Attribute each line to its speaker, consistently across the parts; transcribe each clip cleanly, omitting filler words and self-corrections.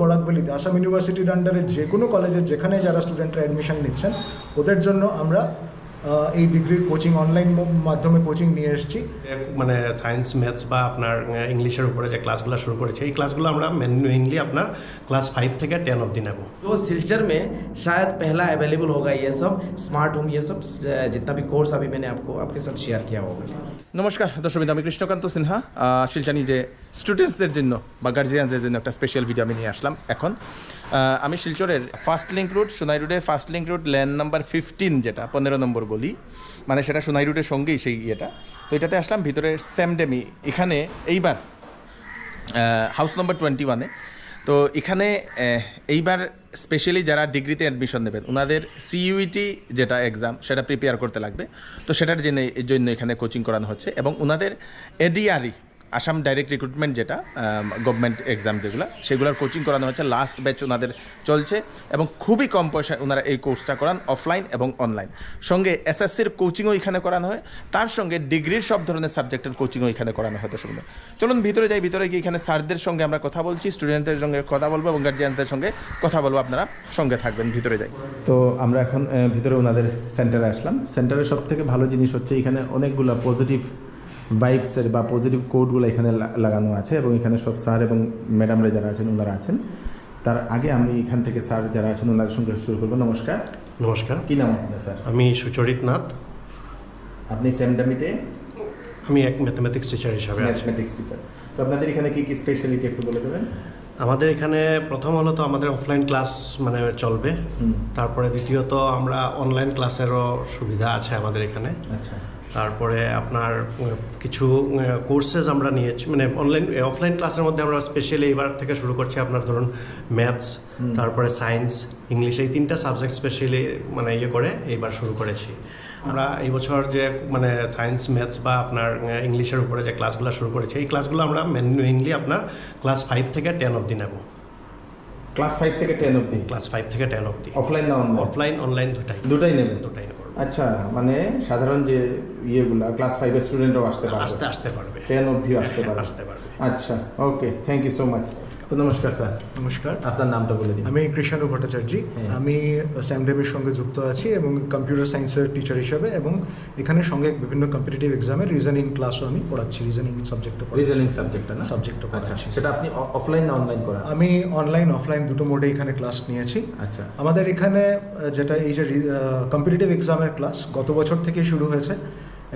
Speaker 1: বরাক ভ্যালিতে আসাম ইউনিভার্সিটির আন্ডারে যে কোনো কলেজে যেখানে যারা স্টুডেন্টরা অ্যাডমিশন নিচ্ছেন ওদের জন্য আমরা এই ডিগ্রির কোচিং অনলাইন মাধ্যমে কোচিং নিয়ে এসেছি।
Speaker 2: মানে সায়েন্স ম্যাথস বা আপনার ইংলিশের উপরে যে ক্লাসগুলো শুরু করেছি এই ক্লাসগুলো আমরা মেনলি আপনার ক্লাस 5 থেকে 10 অবধি নেব।
Speaker 3: तो सिलचर में शायद पहला अवेलेबल होगा ये सब स्मार्ट होम, ये सब जितना भी कोर्स अभी मैंने आपके साथ शेयर किया होगा।
Speaker 4: নমস্কার দর্শকবৃন্দ, আমি কৃষ্ণকান্ত সিনহা। শিলচর যে স্টুডেন্টসদের জন্য বা গার্জিয়ানদের জন্য একটা স্পেশাল ভিডিও আমি নিয়ে আসলাম। এখন আমি শিলচরের ফার্স্ট লিঙ্ক রুট, সোনাই রুটের first link route land number 15 যেটা 15 নম্বর গলি, মানে সেটা সোনাই রুটের সঙ্গেই সেই ইয়েটা। তো এটাতে আসলাম ভিতরে স্যামডেমি, এখানে এইবার হাউস নম্বর 21-এ। তো এখানে এইবার স্পেশালি যারা ডিগ্রিতে অ্যাডমিশন নেবেন ওনাদের সিইউইটি যেটা এক্সাম সেটা প্রিপেয়ার করতে লাগবে। তো সেটার জন্য এখানে কোচিং করানো হচ্ছে এবং ওনাদের এডিআরই আসাম ডাইরেক্ট রিক্রুটমেন্ট যেটা গভর্নমেন্ট এক্সাম যেগুলো সেগুলোর কোচিং করানো হচ্ছে। লাস্ট ব্যাচ ওনাদের চলছে এবং খুবই কম পয়সায় ওনারা এই কোর্সটা করান, অফলাইন এবং অনলাইন। সঙ্গে এসএসসির কোচিংও এখানে করানো হয়, তার সঙ্গে ডিগ্রির সব ধরনের সাবজেক্টের কোচিংও এখানে করানো হয়। দর্শক, চলুন ভিতরে যাই। ভিতরে গিয়ে এখানে স্যারদের সঙ্গে আমরা কথা বলছি, স্টুডেন্টদের সঙ্গে কথা বলবো এবং গার্জিয়ানদের সঙ্গে কথা বলবো। আপনারা সঙ্গে থাকবেন, ভিতরে যাই। তো আমরা এখন ভিতরে ওনাদের সেন্টারে আসলাম। সেন্টারের সব থেকে ভালো জিনিস হচ্ছে এখানে অনেকগুলো পজিটিভ ভাইবসের বা পজিটিভ কোডগুলো এখানে লাগানো আছে এবং এখানে সব স্যার এবং ম্যাডামরা যারা আছেন ওনারা আছেন। তার আগে আমি এখান থেকে স্যার যারা আছেন ওনাদের সঙ্গে শুরু করবো। নমস্কার।
Speaker 2: নমস্কার।
Speaker 4: কী নাম আপনার স্যার?
Speaker 2: আমি সুচরিত নাথ।
Speaker 4: আপনি স্যামডামিতে?
Speaker 2: আমি এক ম্যাথমেটিক্স টিচার হিসাবে আছি।
Speaker 4: Mathematics teacher. তো আপনাদের এখানে কী কী স্পেশালিটি একটু বলে দেবেন?
Speaker 2: আমাদের এখানে প্রথম হলো তো আমাদের অফলাইন ক্লাস মানে চলবে, তারপরে দ্বিতীয়ত আমরা অনলাইন ক্লাসেরও সুবিধা আছে আমাদের এখানে।
Speaker 4: আচ্ছা।
Speaker 2: তারপরে আপনার কিছু কোর্সেস আমরা নিয়েছি, মানে অফলাইন ক্লাসের মধ্যে আমরা স্পেশালি এইবার থেকে শুরু করছি আপনার ধরুন ম্যাথস, তারপরে সায়েন্স, ইংলিশ, এই 3টা সাবজেক্ট স্পেশালি মানে করে এইবার শুরু করেছি। আমরা এই বছর যে মানে সায়েন্স ম্যাথস বা আপনার ইংলিশের উপরে যে ক্লাসগুলো শুরু করেছি এই ক্লাসগুলো আমরা মেনলি আপনার ক্লাস 5 থেকে 10 অবধি নেব।
Speaker 4: ক্লাস 5 থেকে 10 অবধি?
Speaker 2: ক্লাস 5 থেকে 10 অবধি।
Speaker 4: অফলাইন না অনলাইন?
Speaker 2: অফলাইন অনলাইন দুটাই
Speaker 4: নেবেন?
Speaker 2: দুটাই নেব।
Speaker 4: আচ্ছা, মানে সাধারণ যে ইয়েগুলা ক্লাস 5 এর স্টুডেন্টরাও আসতে পারবে? 10 অবধিও আসতে পারবে। আচ্ছা, ওকে, থ্যাংক ইউ সো মাচ। তো নমস্কার স্যার।
Speaker 1: নমস্কার।
Speaker 4: আপনার নামটা বলে দিন।
Speaker 1: আমি কৃষ্ণানু ভট্টাচার্য। আমি স্যামডেমির সঙ্গে যুক্ত আছি এবং কম্পিউটার সায়েন্সের টিচার হিসাবে, এবং এখানে সঙ্গে বিভিন্ন কম্পিটিটিভ এক্সামের রিজনিং ক্লাসও আমি পড়াচ্ছি। রিজনিং সাবজেক্টটা পড়াচ্ছি।
Speaker 4: সেটা আপনি অফলাইন না অনলাইন করেন?
Speaker 1: আমি অনলাইন অফলাইন দুটো মোডে এখানে ক্লাস নিয়েছি।
Speaker 4: আচ্ছা।
Speaker 1: আমাদের এখানে যেটা এই যে কম্পিটিটিভ এক্সামের ক্লাস গত বছর থেকে শুরু হয়েছে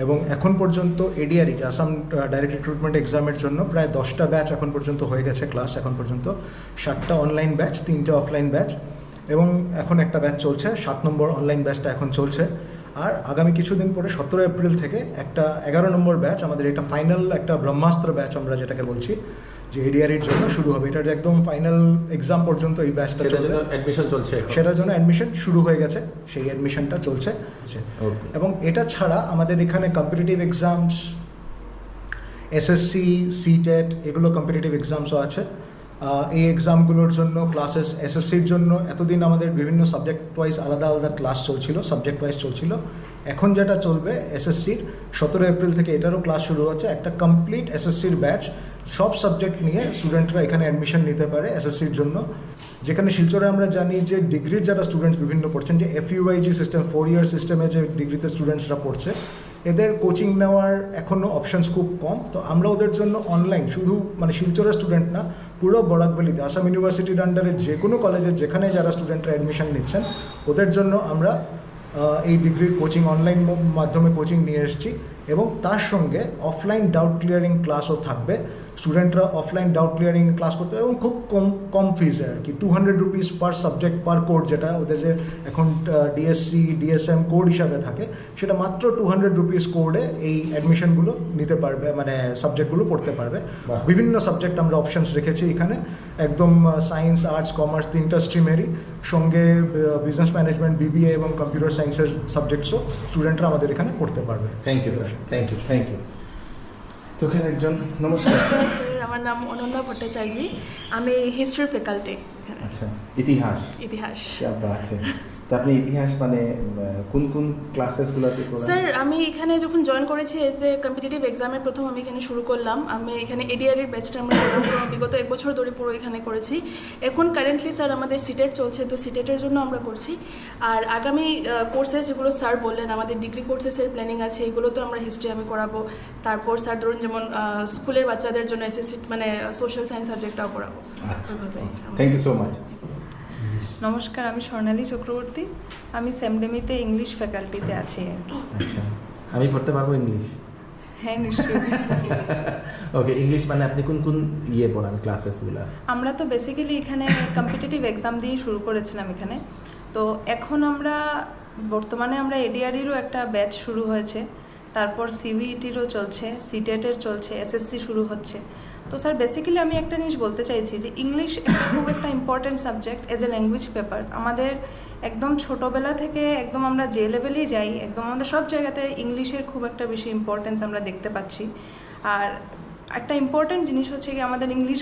Speaker 1: এবং এখন পর্যন্ত এডিআরই যে আসাম ডাইরেক্ট রিক্রুটমেন্ট এক্সামের জন্য প্রায় 10টা ব্যাচ এখন পর্যন্ত হয়ে গেছে ক্লাস। এখন পর্যন্ত 7টা অনলাইন ব্যাচ, 3টে অফলাইন ব্যাচ, এবং এখন একটা ব্যাচ চলছে, 7 নম্বর অনলাইন ব্যাচটা এখন চলছে। আর আগামী কিছুদিন পরে 17 এপ্রিল থেকে একটা 11 নম্বর ব্যাচ, আমাদের এটা ফাইনাল একটা ব্রহ্মাস্ত্র ব্যাচ আমরা যেটাকে বলছি, যে এডিআরইর জন্য শুরু হবে। এটার একদম ফাইনাল এক্সাম পর্যন্ত এই ব্যাচটা চলবে।
Speaker 4: অ্যাডমিশন চলছে?
Speaker 1: সেটার জন্য অ্যাডমিশন শুরু হয়ে গেছে, সেই অ্যাডমিশনটা চলছে। এবং এটা ছাড়া আমাদের এখানে কম্পিটিটিভ এক্সামস, এসএসসি, সিটেট, এগুলো কম্পিটিটিভ এক্সামসও আছে। এই এক্সামগুলোর জন্য ক্লাসেস, এসএসসির জন্য এতদিন আমাদের বিভিন্ন সাবজেক্ট ওয়াইজ আলাদা আলাদা ক্লাস চলছিল, সাবজেক্ট ওয়াইজ চলছিল। এখন যেটা চলবে এসএসসির 17 এপ্রিল থেকে এটারও ক্লাস শুরু হচ্ছে, একটা কমপ্লিট এসএসসির ব্যাচ, সব সাবজেক্ট নিয়ে স্টুডেন্টরা এখানে অ্যাডমিশন নিতে পারে এসএসসির জন্য। যেখানে শিলচরে আমরা জানি যে ডিগ্রির যারা স্টুডেন্টস বিভিন্ন পড়ছেন, যে এফইউআইজি সিস্টেম, 4 ইয়ার সিস্টেমে যে ডিগ্রিতে স্টুডেন্টসরা পড়ছে, এদের কোচিং নেওয়ার এখনও অপশানস খুব কম। তো আমরা ওদের জন্য অনলাইন, শুধু মানে শিলচরের স্টুডেন্ট না, পুরো বরাক ভ্যালিতে আসাম ইউনিভার্সিটির আন্ডারে যে কোনো কলেজে যেখানে যারা স্টুডেন্টরা অ্যাডমিশন নিচ্ছেন ওদের জন্য আমরা এই ডিগ্রির কোচিং অনলাইন মাধ্যমে কোচিং নিয়ে এসেছি। এবং তার সঙ্গে অফলাইন ডাউট ক্লিয়ারিং ক্লাসও থাকবে। স্টুডেন্টরা অফলাইন ডাউট ক্লিয়ারিং ক্লাস করতে এবং খুব কম ফিজে আর কি, 200 রুপিস পার সাবজেক্ট পার কোড, যেটা ওদের যে এখন ডিএসসি ডিএসএম কোড হিসাবে থাকে, সেটা মাত্র 200 রুপিস কোডে এই অ্যাডমিশনগুলো নিতে পারবে, মানে সাবজেক্টগুলো পড়তে পারবে। বিভিন্ন সাবজেক্ট আমরা অপশানস রেখেছি এখানে, একদম সায়েন্স, আর্টস, কমার্স 3টা স্ট্রিমেরই, সঙ্গে বিজনেস ম্যানেজমেন্ট, বিবিএ এবং কম্পিউটার সায়েন্সের সাবজেক্টসও স্টুডেন্টরা আমাদের এখানে পড়তে পারবে।
Speaker 4: Thank you sir, thank you. তো এখানে একজন, নমস্কার
Speaker 5: স্যার, আমার নাম অনন্যা ভট্টাচার্য, আমি হিস্ট্রি ফ্যাকাল্টি।
Speaker 4: আচ্ছা, ইতিহাস?
Speaker 5: ইতিহাস।
Speaker 4: क्या बात है। তো আপনি ইতিহাস মানে কোন কোন ক্লাসেসগুলোতে করেন?
Speaker 5: স্যার আমি এখানে যখন জয়েন করেছি এজ এ কম্পিটিটিভ এক্সামের প্রথম আমি এখানে শুরু করলাম। আমি এখানে এডিআর এর ব্যাচটা আমরা বিগত 1 বছর ধরে পুরো এখানে করেছি। এখন কারেন্টলি স্যার আমাদের সিটেট চলছে, তো সিটেটের জন্য আমরা করছি। আর আগামী কোর্সেস যেগুলো স্যার বললেন আমাদের ডিগ্রি কোর্সেসের প্ল্যানিং আছে, এগুলো তো আমরা হিস্ট্রি আমি করাবো। তারপর স্যার ধরুন যেমন স্কুলের বাচ্চাদের জন্য এসএসসি মানে সোশ্যাল সায়েন্স সাবজেক্টটাও করাবো।
Speaker 4: Thank you so much.
Speaker 6: নমস্কার, আমি স্বর্ণালী চক্রবর্তী। আমি সেমডেমিতে ইংলিশ ফ্যাকাল্টিতে আছি।
Speaker 4: আচ্ছা, আমি পড়তে পারবো ইংলিশ?
Speaker 6: হ্যাঁ, নিশ্চয়ই।
Speaker 4: ওকে, ইংলিশ মানে আপনি কোন কোন পড়ান ক্লাসেসগুলো?
Speaker 6: আমরা তো বেসিক্যালি এখানে কম্পিটিটিভ এক্সাম দিয়ে শুরু করেছিলাম এখানে। তো এখন আমরা বর্তমানে আমরা এডিআরইরও একটা ব্যাচ শুরু হয়েছে, তারপর সিভিইটিরও চলছে, সিটেটের চলছে, এসএসসি শুরু হচ্ছে। তো স্যার বেসিক্যালি আমি একটা জিনিস বলতে চাইছি যে ইংলিশ খুব একটা important subject as a language paper. আমাদের একদম ছোটোবেলা থেকে একদম আমরা যে লেভেলেই যাই, একদম আমাদের সব জায়গাতে ইংলিশের খুব একটা বেশি ইম্পর্টেন্স আমরা দেখতে পাচ্ছি। আর একটা ইম্পর্ট্যান্ট জিনিস হচ্ছে কি আমাদের ইংলিশ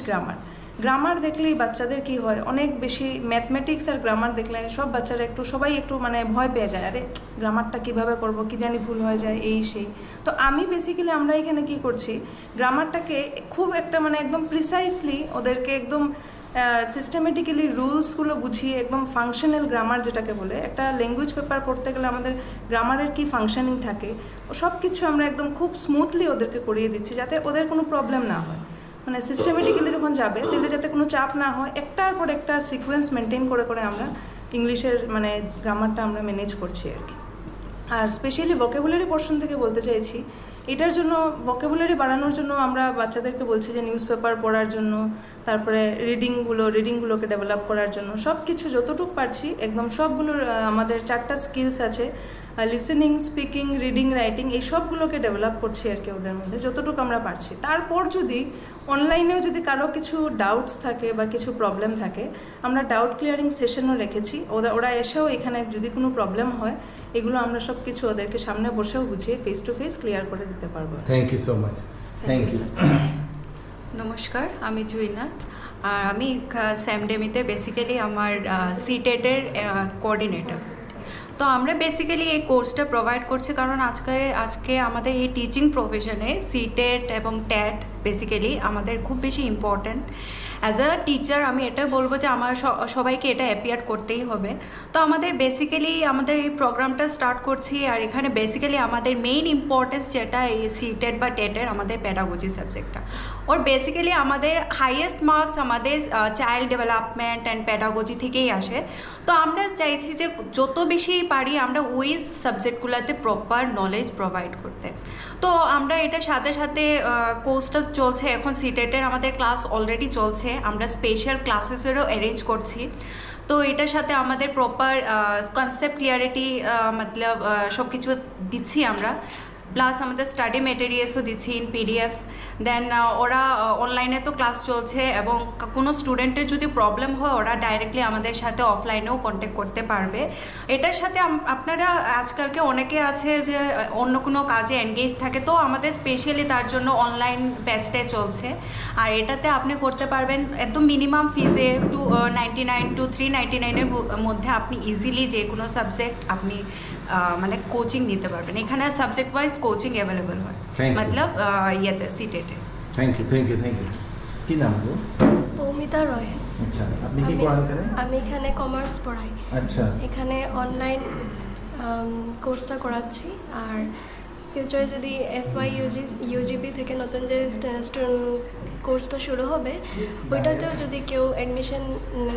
Speaker 6: গ্রামার দেখলেই বাচ্চাদের কি হয়, অনেক বেশি ম্যাথমেটিক্স আর গ্রামার দেখলে সব বাচ্চারা সবাই একটু মানে ভয় পেয়ে যায়, আরে গ্রামারটা কিভাবে করব, কি জানি ভুল হয়ে যায় এই সেই। তো আমি বেসিক্যালি আমরা এখানে কি করছি, গ্রামারটাকে খুব একটা মানে একদম প্রিসাইসলি ওদেরকে একদম সিস্টেমেটিক্যালি রুলসগুলো বুঝিয়ে একদম ফাংশনাল গ্রামার যেটাকে বলে, একটা ল্যাঙ্গুয়েজ পেপার পড়তে গেলে আমাদের গ্রামারের কি ফাংশনিং থাকে ও সব কিছু আমরা একদম খুব স্মুথলি ওদেরকে করিয়ে দিচ্ছি, যাতে ওদের কোনো প্রবলেম না হয়। মানে সিস্টেমেটিক্যালি যখন যাবে তাহলে যাতে কোনো চাপ না হয়, একটার পর একটা সিকোয়েন্স মেনটেন করে করে আমরা ইংলিশের মানে গ্রামারটা আমরা ম্যানেজ করছি আর কি। আর স্পেশালি ভোকাবুলারি পোর্শন থেকে বলতে চাইছি, এটার জন্য ভোকাবুলারি বাড়ানোর জন্য আমরা বাচ্চাদেরকে বলছি যে নিউজ পেপার পড়ার জন্য, তারপরে রিডিংগুলোকে ডেভেলপ করার জন্য সব কিছু যতটুকু পারছি একদম সবগুলোর আমাদের 4টা স্কিলস আছে, লিসেনিং, স্পিকিং, রিডিং, রাইটিং, এই সবগুলোকে ডেভেলপ করছি আর কি ওদের মধ্যে যতটুকু আমরা পারছি। তারপর যদি অনলাইনেও যদি কারো কিছু ডাউটস থাকে বা কিছু প্রবলেম থাকে, আমরা ডাউট ক্লিয়ারিং সেশনও রেখেছি। ওরা এসেও এখানে যদি কোনো প্রবলেম হয় এগুলো আমরা সব কিছু ওদেরকে সামনে বসেও বুঝিয়ে ফেস টু ফেস ক্লিয়ার করে দিতে পারবো।
Speaker 4: Thank you so much. Thank you.
Speaker 7: নমস্কার, আমি জুইনাথ, আর আমি স্যামডেমিতে বেসিক্যালি আমার সিটেটের কোঅর্ডিনেটর। তো আমরা বেসিক্যালি এই কোর্সটা প্রোভাইড করছি কারণ আজকে আমাদের এই টিচিং প্রফেশনে সিটেট এবং ট্যাট বেসিক্যালি আমাদের খুব বেশি ইম্পর্ট্যান্ট। অ্যাজ আ টিচার আমি এটা বলবো যে আমার সবাইকে এটা অ্যাপিয়ার করতেই হবে। তো আমাদের বেসিক্যালি আমাদের এই প্রোগ্রামটা স্টার্ট করছি, আর এখানে বেসিক্যালি আমাদের মেইন ইম্পর্টেন্স যেটা এই সিটেট বা টেটের আমাদের প্যাডাগজি সাবজেক্টটা, ওর বেসিক্যালি আমাদের হাইয়েস্ট মার্কস আমাদের চাইল্ড ডেভেলপমেন্ট অ্যান্ড প্যাডাগজি থেকেই আসে। তো আমরা চাইছি যে যত বেশি পারি আমরা ওই সাবজেক্টগুলোতে প্রপার নলেজ প্রোভাইড করতে। তো আমরা এটার সাথে সাথে কোর্সটা চলছে, এখন সিটেটের আমাদের ক্লাস অলরেডি চলছে, আমরা স্পেশাল ক্লাসেসেরও অ্যারেঞ্জ করছি। তো এটার সাথে আমাদের প্রপার কনসেপ্ট ক্লিয়ারিটি মতলব সব কিছু দিচ্ছি আমরা, প্লাস আমাদের স্টাডি মেটেরিয়ালসও দিচ্ছি ইন পিডিএফ। দেন ওরা অনলাইনে তো ক্লাস চলছে, এবং কোনো স্টুডেন্টের যদি প্রবলেম হয় ওরা ডাইরেক্টলি আমাদের সাথে অফলাইনেও কন্ট্যাক্ট করতে পারবে। এটার সাথে আপনারা আজকালকে অনেকে আছে যে অন্য কোনো কাজে এনগেজ থাকে, তো আমাদের স্পেশালি তার জন্য অনলাইন ব্যাচটাই চলছে। আর এটাতে আপনি করতে পারবেন একদম মিনিমাম ফিজে 299 to 399-এর মধ্যে আপনি ইজিলি যে কোনো সাবজেক্ট আপনি মানে কোচিং নিতে পারবেন। এখানে সাবজেক্ট ওয়াইজ কোচিং অ্যাভেলেবল হয়, মতলব ইয়েতে সিটেটে।
Speaker 4: Thank you. কি নাম গো?
Speaker 5: পৌমিতা রয়।
Speaker 4: আচ্ছা, আপনি কি পড়ান এখানে?
Speaker 5: আমি এখানে কমার্স পড়াই।
Speaker 4: আচ্ছা,
Speaker 5: এখানে অনলাইন কোর্সটা করাচ্ছি। আর ফিউচারে যদি FY UGP থেকে নতুন যে কোর্সটা শুরু হবে ওইটাতেও যদি কেউ অ্যাডমিশন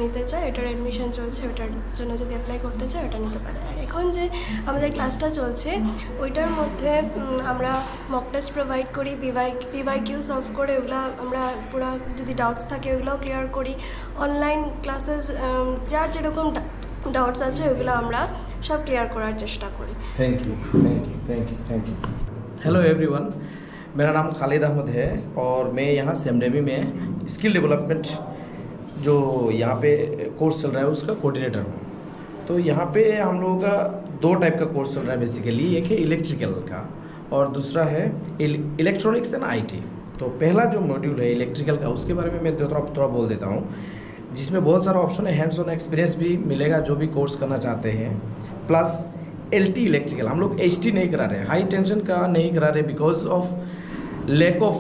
Speaker 5: নিতে চায়, এটার অ্যাডমিশন চলছে, ওটার জন্য যদি অ্যাপ্লাই করতে চায় ওটা নিতে পারে। আর এখন যে আমাদের ক্লাসটা চলছে ওইটার মধ্যে আমরা মক টেস্ট প্রোভাইড করি, PYQ সলভ করে ওগুলো আমরা পুরো যদি ডাউটস থাকে ওগুলোও ক্লিয়ার করি। অনলাইন ক্লাসেস যার যেরকম डाउट्स আছে ওগুলো আমরা সব ক্লিয়ার করার চেষ্টা করি।
Speaker 4: Thank you.
Speaker 3: हेलो एवरीवन, मेरा नाम खालिद अहमद है और मैं यहाँ सेमडेमी में स्किल डेवलपमेंट जो यहाँ पे कोर्स चल रहा है उसका कोऑर्डिनेटर हूँ। तो यहाँ पे हम लोगों का 2 टाइप का कोर्स चल रहा है बेसिकली, एक है इलेक्ट्रिकल का और दूसरा है इलेक्ट्रॉनिक्स एंड IT। तो पहला जो मॉड्यूल है इलेक्ट्रिकल का उसके बारे में मैं थोड़ा बोल देता हूँ। जिसमें बहुत सारा ऑप्शन है, हैंड्स ऑन एक्सपीरियंस भी मिलेगा जो भी कोर्स करना चाहते हैं, प्लस LT इलेक्ट्रिकल। हम लोग HT नहीं करा रहे, हाई टेंशन का नहीं करा रहे because of lack of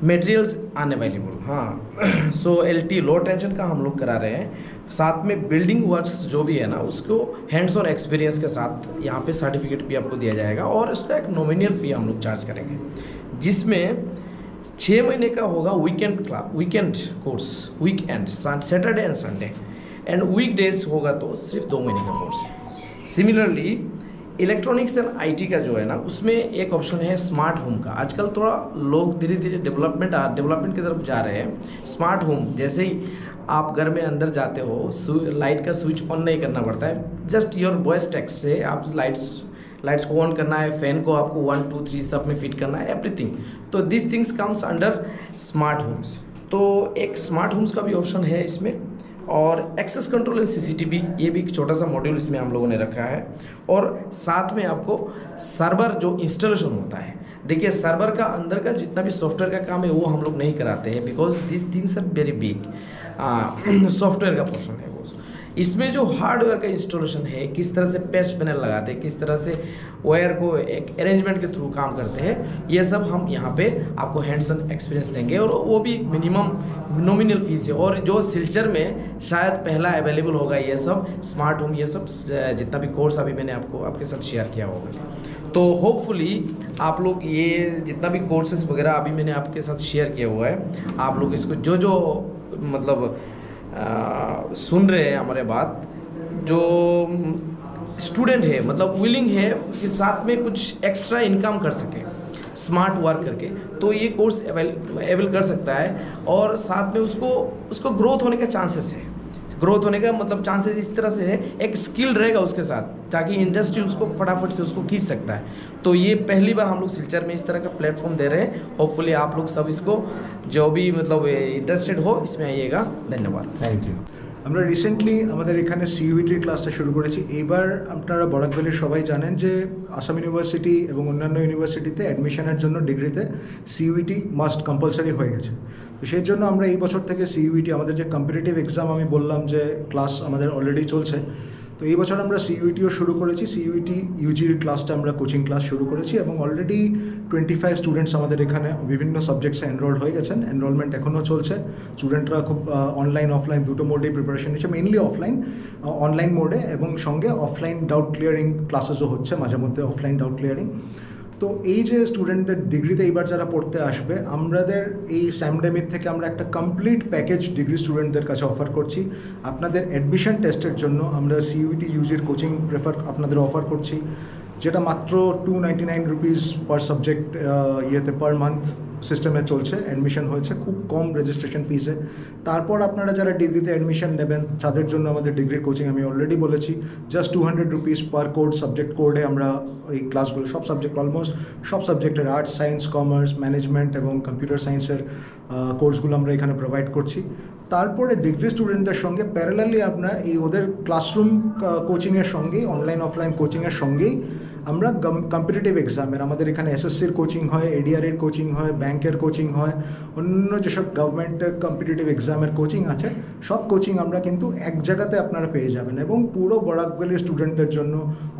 Speaker 3: materials unavailable. हाँ, सो LT लो टेंशन का हम लोग करा रहे हैं। साथ में बिल्डिंग वर्क्स जो भी है ना, उसको हैंड्स ऑन एक्सपीरियंस के साथ यहाँ पे सर्टिफिकेट भी आपको दिया जाएगा, और उसका एक नॉमिनल फ़ी हम लोग चार्ज करेंगे, जिसमें 6 महीने का होगा weekend course, weekend Saturday and Sunday, and weekdays होगा तो सिर्फ 2 महीने का course. Similarly electronics and IT का जो है ना, उसमें एक ऑप्शन है स्मार्ट होम का। आजकल थोड़ा लोग धीरे धीरे डेवलपमेंट की तरफ जा रहे हैं। स्मार्ट होम, जैसे ही आप घर में अंदर जाते हो, लाइट का स्विच ऑन नहीं करना पड़ता है, जस्ट योर वॉइस टेक्स्ट से आप लाइट्स को ऑन करना है, फैन को आपको 1 2 3 सब में फिट करना है, एवरीथिंग। तो this things comes under smart homes. तो एक स्मार्ट होम्स का भी ऑप्शन है इसमें, और एक्सेस कंट्रोल एंड CCTV, ये भी एक छोटा सा मॉड्यूल इसमें हम लोगों ने रखा है। और साथ में आपको सर्वर जो इंस्टॉलेशन होता है, देखिए सर्वर का अंदर का जितना भी सॉफ्टवेयर का काम है वो हम लोग नहीं कराते हैं, because this things are very big. Software का पोर्शन है वो। इसमें जो हार्डवेयर का इंस्टॉलेशन है, किस तरह से पैच पैनल लगाते हैं, किस तरह से वायर को एक अरेंजमेंट के थ्रू काम करते हैं, ये सब हम यहाँ पे आपको हैंड्स ऑन एक्सपीरियंस देंगे, और वो भी मिनिमम नॉमिनल फीस है। और जो सिलचर में शायद पहला अवेलेबल होगा ये सब स्मार्ट होम, ये सब जितना भी कोर्स अभी मैंने आपके साथ शेयर किया होगा। तो होपफुली आप लोग ये जितना भी कोर्सेज वगैरह अभी मैंने आपके साथ शेयर किया हुआ है, आप लोग इसको जो मतलब सुन रहे हैं हमारे बात, जो स्टूडेंट है मतलब विलिंग है कि साथ में कुछ एक्स्ट्रा इनकम कर सके स्मार्ट वर्क करके, तो ये कोर्स अवेल कर सकता है। और साथ में उसको ग्रोथ होने का चांसेस है। ग्रोथ होने का मतलब चांसेस इस तरह से है, एक स्किल रहेगा उसके साथ, ताकि इंडस्ट्री उसको फटाफट से उसको खींच सकता है। तो ये पहली बार हम लोग सिलचर में इस तरह का प्लेटफॉर्म दे रहे हैं। होपफुली आप लोग सब इसको जो भी मतलब इंटरेस्टेड हो इसमें आइएगा। धन्यवाद,
Speaker 4: থ্যাংক ইউ।
Speaker 1: আমরা রিসেন্টলি আমাদের এখানে CUET ক্লাসটা শুরু করেছি। এইবার আপনারা বরাকভ্যালির সবাই জানেন যে আসাম ইউনিভার্সিটি এবং অন্যান্য ইউনিভার্সিটিতে অ্যাডমিশনের জন্য ডিগ্রিতে CUET মাস্ট কম্পালসারি হয়ে গেছে। তো সেই জন্য আমরা এই বছর থেকে CUET আমাদের যে কম্পিটিটিভ এক্সাম আমি বললাম যে ক্লাস আমাদের অলরেডি চলছে, তো এই বছর আমরা CUETও শুরু করেছি। CUET UGর ক্লাসটা আমরা কোচিং ক্লাস শুরু করেছি এবং অলরেডি 25 স্টুডেন্টস আমাদের এখানে বিভিন্ন সাবজেক্টসে এনরোল হয়ে গেছেন। এনরোলমেন্ট এখনও চলছে। স্টুডেন্টরা খুব অনলাইন অফলাইন দুটো মোডেই প্রিপারেশন নিচ্ছে, মেইনলি অনলাইন মোডে, এবং সঙ্গে অফলাইন ডাউট ক্লিয়ারিং ক্লাসেসও হচ্ছে মাঝে মধ্যে, অফলাইন ডাউট ক্লিয়ারিং। তো এই যে স্টুডেন্টদের ডিগ্রিতে এইবার যারা পড়তে আসবে, আমাদের এই স্যামডেমির থেকে আমরা একটা কমপ্লিট প্যাকেজ ডিগ্রি স্টুডেন্টদের কাছে অফার করছি। আপনাদের অ্যাডমিশন টেস্টের জন্য আমরা CUET UGর কোচিং আপনাদের অফার করছি, যেটা মাত্র 299 রুপিস পার সাবজেক্ট ইয়েতে পার মান্থ সিস্টেমে চলছে। অ্যাডমিশন হয়েছে খুব কম রেজিস্ট্রেশন ফিসে। তারপর আপনারা যারা ডিগ্রিতে অ্যাডমিশন নেবেন তাদের জন্য আমাদের ডিগ্রির কোচিং আমি অলরেডি বলেছি, just 200 rupees per code subject কোডে আমরা এই ক্লাসগুলো সব সাবজেক্ট অলমোস্ট সব সাবজেক্টের আর্টস, সায়েন্স, কমার্স, ম্যানেজমেন্ট এবং কম্পিউটার সায়েন্সের কোর্সগুলো আমরা এখানে প্রোভাইড করছি। তারপরে ডিগ্রি স্টুডেন্টদের সঙ্গে প্যারালালি আমরা এই ওদের ক্লাসরুম কোচিংয়ের সঙ্গেই, অনলাইন অফলাইন কোচিংয়ের সঙ্গেই আমরা কম্পিটিটিভ এক্সামের আমাদের এখানে SSCর কোচিং হয়, ADR-এর কোচিং হয়, ব্যাংকের কোচিং হয়, অন্য যেসব গভর্নমেন্টের কম্পিটিটিভ এক্সামের কোচিং আছে সব কোচিং আমরা কিন্তু এক জায়গাতে আপনারা পেয়ে যাবেন। এবং পুরো বরাকভ্যালির স্টুডেন্টদের জন্য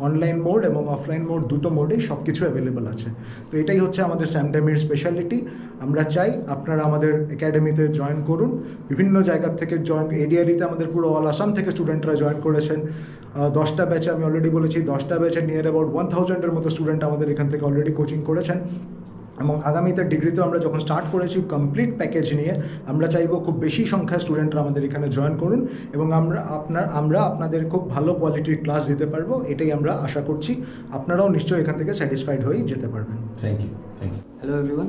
Speaker 1: অনলাইন মোড এবং অফলাইন মোড দুটো মোডেই সব কিছু অ্যাভেলেবল আছে। তো এটাই হচ্ছে আমাদের স্যামডেমির স্পেশালিটি। আমরা চাই আপনারা আমাদের একাডেমিতে জয়েন করুন। বিভিন্ন জায়গার থেকে ADR-তে আমাদের পুরো অল আসাম থেকে স্টুডেন্টরা জয়েন করেছেন। 10টা ব্যাচে আমি অলরেডি বলেছি, 10টা ব্যাচে নিয়ার অ্যাবাউট 1000-এর মতো স্টুডেন্ট আমাদের এখান থেকে অলরেডি কোচিং করেছেন। এবং আগামীতে ডিগ্রিতেও আমরা যখন স্টার্ট করেছি কমপ্লিট প্যাকেজ নিয়ে, আমরা চাইবো খুব বেশি সংখ্যায় স্টুডেন্টরা আমাদের এখানে জয়েন করুন এবং আমরা আপনাদের খুব ভালো কোয়ালিটির ক্লাস দিতে পারবো, এটাই আমরা আশা করছি। আপনারাও নিশ্চয়ই এখান থেকে স্যাটিসফাইড হয়েই যেতে পারবেন।
Speaker 4: Thank you.
Speaker 8: हेलो एवरीवन,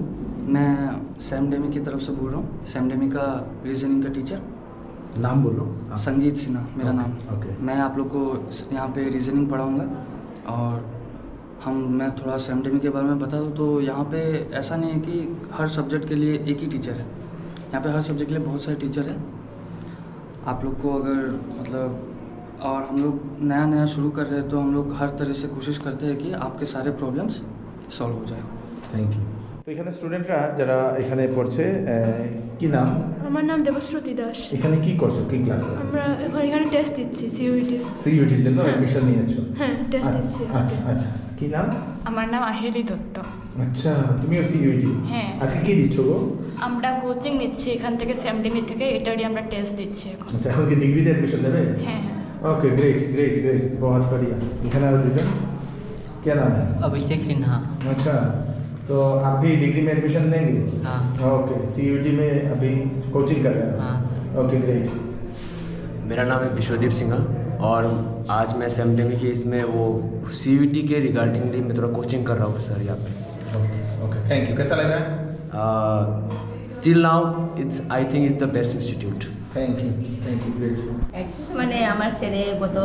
Speaker 8: मैं सैमडेमी की तरफ से बोल रहा हूँ। सैमडेमी का रीजनिंग का टीचर।
Speaker 1: नाम बोलो।
Speaker 8: संगीत सिन्हा मेरा नाम।
Speaker 1: ओके।
Speaker 8: मैं आप लोग को यहाँ पे रीजनिंग पढ़ाऊँगा, और मैं थोड़ा सैमडेमी के बारे में बता दूँ तो यहाँ पे ऐसा नहीं है कि हर सब्जेक्ट के लिए एक ही टीचर है। यहाँ पे हर सब्जेक्ट के लिए बहुत सारे टीचर हैं। आप लोग को अगर मतलब, और हम लोग नया शुरू कर रहे हैं तो हम लोग हर तरह से कोशिश करते हैं कि आपके सारे प्रॉब्लम्स सॉल्व हो जाए।
Speaker 4: Thank you. তো এখানে স্টুডেন্টরা যারা এখানে পড়ছে, কি নাম?
Speaker 9: আমার নাম দেবশ্রুতি দাস।
Speaker 4: এখানে কি করছো, কি ক্লাসে?
Speaker 9: আমরা এখানে টেস্ট দিচ্ছি সিইউটি।
Speaker 4: সিইউটির জন্য অ্যাডমিশন নিয়েছো?
Speaker 9: হ্যাঁ, টেস্ট দিচ্ছি।
Speaker 4: আচ্ছা আচ্ছা, কি নাম?
Speaker 10: আমার নাম আহেলি দত্ত।
Speaker 4: আচ্ছা, তুমিও সিইউটি?
Speaker 10: হ্যাঁ।
Speaker 4: আজকে কি দিচ্ছ গো?
Speaker 10: আমরা কোচিং নিচ্ছি এখান থেকে, সেমডেমি থেকে, এটারই আমরা টেস্ট দিচ্ছি এখন।
Speaker 4: আচ্ছা, এখন কি ডিগ্রিতে অ্যাডমিশন দেবে?
Speaker 10: হ্যাঁ হ্যাঁ।
Speaker 4: ओके, ग्रेट ग्रेट ग्रेट, बहुत बढ़िया। लिखना है दुजन, क्या नाम है?
Speaker 11: अभिषेक सिन्हा।
Speaker 4: अच्छा, तो आप भी डिग्री में एडमिशन लेंगे?
Speaker 11: हाँ।
Speaker 4: ओके, सीयूटी में अभी कोचिंग कर रहे हैं?
Speaker 11: हाँ।
Speaker 4: Okay, great.
Speaker 12: मेरा नाम है विश्वदीप सिंघल और आज मैं सेमडेमी की इसमें वो सीयूटी के रिगार्डिंगली मैं थोड़ा कोचिंग कर रहा हूँ सर यहाँ पे।
Speaker 4: Okay okay, thank you. कैसा लग रहा है?
Speaker 12: Till now it's I think it's the best institute.
Speaker 4: Thank you great.
Speaker 13: মানে আমার ছেলে গত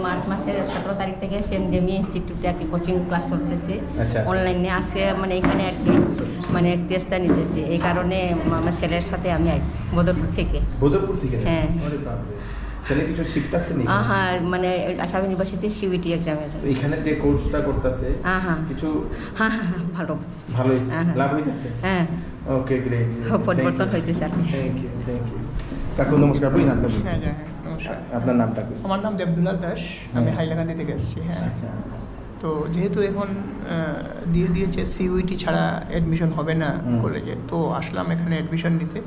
Speaker 13: মার্চ মাসের 17 তারিখ থেকে সেমডেমি ইনস্টিটিউটে একটি কোচিং ক্লাস চলতেছে অনলাইনে। আজকে মানে এখানে একটি মানে টেস্টটা নিতেছে, এই কারণে আমার ছেলের সাথে আমি আসছি বদরপুর থেকে।
Speaker 4: বদরপুর থেকে?
Speaker 13: হ্যাঁ।
Speaker 4: আরে বাপ রে, ছেলে কিছু শিখতাছে নি?
Speaker 13: হ্যাঁ, মানে আসাম ইউনিভার্সিটি সিইউটি এক্সামে
Speaker 4: তো এখানে যে কোর্সটা করতেছে কিছু
Speaker 13: হ্যাঁ হ্যাঁ ভালো
Speaker 4: ভালো লাভ হইতাছে?
Speaker 13: হ্যাঁ।
Speaker 4: ওকে, গ্রেট।
Speaker 13: পরিবর্তন হইতেছে আর কি।
Speaker 4: থ্যাক ইউ। কাকু নমস্কার, বই নামটা বলুন।
Speaker 14: হ্যাঁ নমস্কার।
Speaker 4: আপনার নামটা কি?
Speaker 14: আমার নাম দেবদুলাল দাস, আমি হাইলাকান্দি থেকে এসেছি। হ্যাঁ।
Speaker 4: আচ্ছা।
Speaker 14: তো যেহেতু এখন দিয়ে দিয়েছে সিইউটি ছাড়া অ্যাডমিশন হবে না কলেজে, তো আসলাম এখানে অ্যাডমিশন নিতে।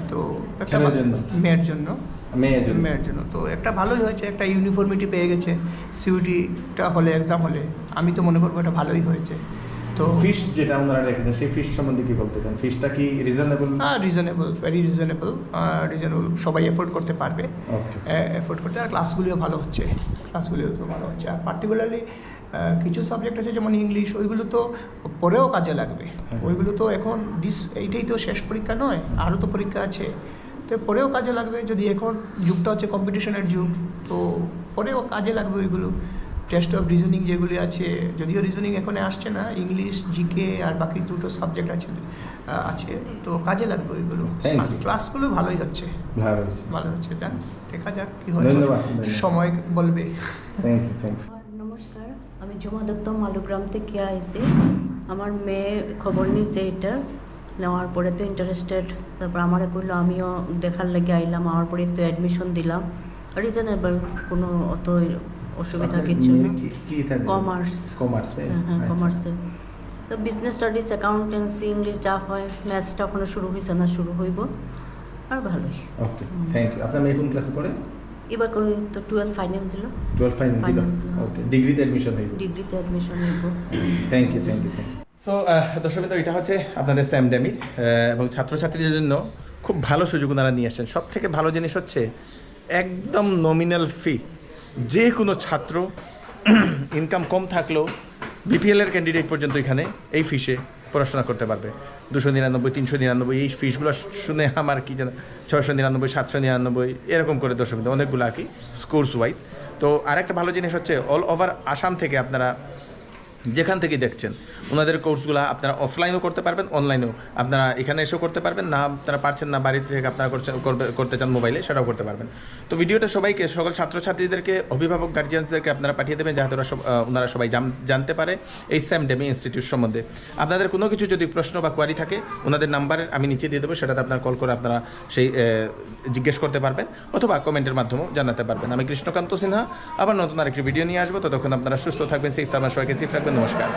Speaker 14: তো একটা মেয়ের জন্য তো একটা ভালোই হয়েছে, একটা ইউনিফর্মিটি পেয়ে গেছে। সিইউটিটা হলে এক্সাম হলে আমি তো মনে করবো এটা ভালোই হয়েছে। তো
Speaker 4: ফিস যেটা ওনারা রেখেছেন সেই ফিস সম্বন্ধে কি বলতে চান? ফিসটা কি রিজনেবল?
Speaker 14: হ্যাঁ, রিজনেবল, ভেরি রিজনেবল। সবাই এফোর্ড করতে পারবে, এফোর্ড করতে। আর ক্লাসগুলিও ভালো হচ্ছে, আর পার্টিকুলারলি কিছু সাবজেক্ট আছে যেমন ইংলিশ, ওইগুলো তো পরেও কাজে লাগবে। ওইগুলো তো এখন এইটাই তো শেষ পরীক্ষা নয়, আরও তো পরীক্ষা আছে, তো পরেও কাজে লাগবে। যদি এখন যুগটা হচ্ছে কম্পিটিশনের যুগ, তো পরেও কাজে লাগবে ওইগুলো। টেস্ট অফ রিজনিং যেগুলি আছে, যদিও রিজনিং এখানে আসছে না, ইংলিশ, জিকে আর বাকি দুটো সাবজেক্ট আছে, তো কাজে লাগবে ওইগুলো। ক্লাসগুলো ভালোই হচ্ছে, ভালো হচ্ছে। দেখা যাক কি হয়, সময় বলবে।
Speaker 15: নমস্কার, আমি ঝুমা দত্ত মালুগ্রাম থেকে আইছি। আমার মেয়ে খবর নিয়েছে এটা নেওয়ার পরে তো ইন্টারেস্টেড, তারপর আমারে কইলো, আমিও দেখার লেগে আইলাম। আমার পরে তো অ্যাডমিশন দিলাম, রিজনেবল, কোনো অত অসুবিধা কিছু না। কমার্সে। হ্যাঁ, কমার্সে। তো বিজনেস স্টাডিজ, অ্যাকাউন্টেন্সি, ইংলিশ যা হয়, ম্যাথসটা এখনো শুরু হয়েছে না, শুরু হইব, আর ভালোই।
Speaker 4: ওকে, থ্যাংক ইউ। আপনার মেয়ে কোন ক্লাসে পড়ে?
Speaker 15: এবার তো 12 ফাইনাল দিল।
Speaker 4: 12 ফাইনাল দিল। ওকে, ডিগ্রিতে অ্যাডমিশন হইব?
Speaker 15: ডিগ্রিতে অ্যাডমিশন হইব।
Speaker 4: Thank you. সো দর্শকবৃন্দ, এটা হচ্ছে আপনাদের সেমডেমির এবং ছাত্রছাত্রীদের জন্য খুব ভালো সুযোগ ওনারা নিয়ে আসছেন। সব থেকে ভালো জিনিস হচ্ছে একদম নমিনাল ফি। যে কোনো ছাত্র ইনকাম কম থাকলেও বিপিএলের ক্যান্ডিডেট পর্যন্ত এখানে এই ফিসে পড়াশোনা করতে পারবে। 299, 399 এই ফিসগুলো শুনে আমার কি যেন 699, 799 এরকম করে দর্শকবৃন্দ অনেকগুলো আর কি, কোর্স ওয়াইজ। তো আরেকটা ভালো জিনিস হচ্ছে অল ওভার আসাম থেকে আপনারা যেখান থেকে দেখছেন ওনাদের কোর্সগুলো আপনারা অফলাইনও করতে পারবেন, অনলাইনেও আপনারা এখানে এসেও করতে পারবেন। না আপনারা পারছেন না, বাড়ি থেকে আপনারা করতে চান মোবাইলে, সেটাও করতে পারবেন। তো ভিডিওটা সবাইকে, সকল ছাত্রছাত্রীদেরকে, অভিভাবক, গার্জিয়ানসদেরকে আপনারা পাঠিয়ে দেবেন, যাতে ওনারা সবাই জানতে পারে এই সেমডেমি ইনস্টিটিউট সম্বন্ধে। আপনাদের কোনো কিছু যদি প্রশ্ন বা কোয়ারি থাকে, ওনাদের নাম্বার আমি নিচে দিয়ে দেবো, সেটাতে আপনারা কল করে আপনারা সেই জিজ্ঞেস করতে পারবেন, অথবা কমেন্টের মাধ্যমেও জানাতে পারবেন। আমি কৃষ্ণকান্ত সিনহা আবার নতুন আরেকটি ভিডিও নিয়ে আসবো। ততক্ষণ আপনারা সুস্থ থাকবেন, সেফ থাকবেন, সবাইকে সেফ রাখবেন। নমস্কার।